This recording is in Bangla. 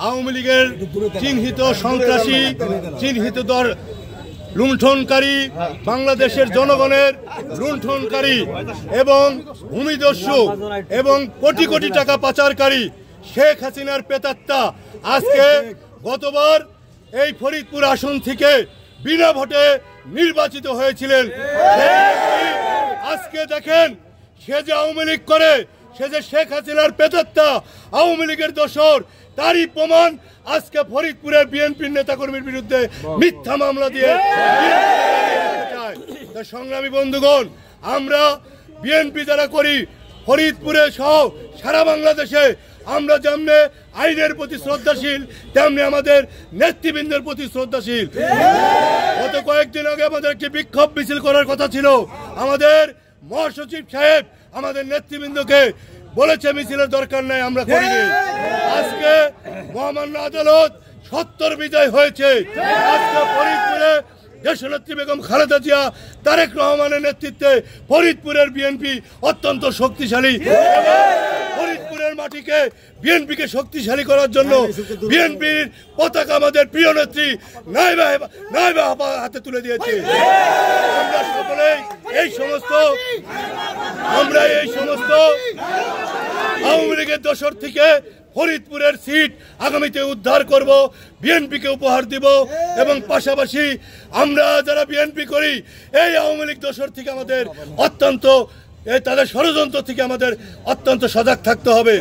আওয়ামী লীগের চিহ্নিত সন্ত্রাসী, চিহ্নিত দল লুণ্ঠনকারী, বাংলাদেশের জনগণের লুণ্ঠনকারী এবং ভূমিদস্যু এবং কোটি কোটি টাকা পাচারকারী শেখ হাসিনার প্রেতাত্মা আজকে গতবার এই ফরিদপুর আসন থেকে বিনা ভোটে নির্বাচিত হয়েছিলেন। আজকে দেখেন সে যে আওয়ামী লীগ করে, সে যে শেখ হাসিনার প্রেতাত্মা, আওয়ামী লীগের দোসর, তারই প্রমাণ আজকে ফরিদপুরের বিএনপির নেতাকর্মীর বিরুদ্ধে মিথ্যা মামলা দিয়ে। সংগ্রামী বন্ধুগণ, আমরা বিএনপি যারা করি ফরিদপুরে সহ সারা বাংলাদেশে আমরা যেমনি আইনের প্রতি শ্রদ্ধাশীল তেমনি আমাদের নেতৃবৃন্দের প্রতি শ্রদ্ধাশীল। গত কয়েকদিন আগে আমাদের একটি বিক্ষোভ মিছিল করার কথা ছিল। আমাদের মহাসচিব সাহেব আমাদের নেতৃবৃন্দকে বলেছে মিছিলের দরকার নাই, আমরা করিনি। আজকে মহামান্য আদালত সত্যর বিজয় হয়েছে। আজকে ফরিদপুরে দেশনেত্রী বেগম খালেদা জিয়া, তারেক রহমানের নেতৃত্বে ফরিদপুরের বিএনপি অত্যন্ত শক্তিশালী। ফরিদপুরের মাটিকে বিএনপিকে শক্তিশালী করার জন্য বিএনপির পতাকা আমাদের প্রিয় নেত্রী নাইবা হাতে তুলে দিয়েছে। আমরা সকলেই এই সমস্ত আওয়ামী লীগের দোসর থেকে ফরিদপুরের সিট আগামীতে উদ্ধার করব, বিএনপিকে উপহার দিব এবং পাশাপাশি আমরা যারা বিএনপি করি এই আওয়ামী লীগ দোসর থেকে আমাদের তাদের ষড়যন্ত্র থেকে আমাদের অত্যন্ত সজাগ থাকতে হবে।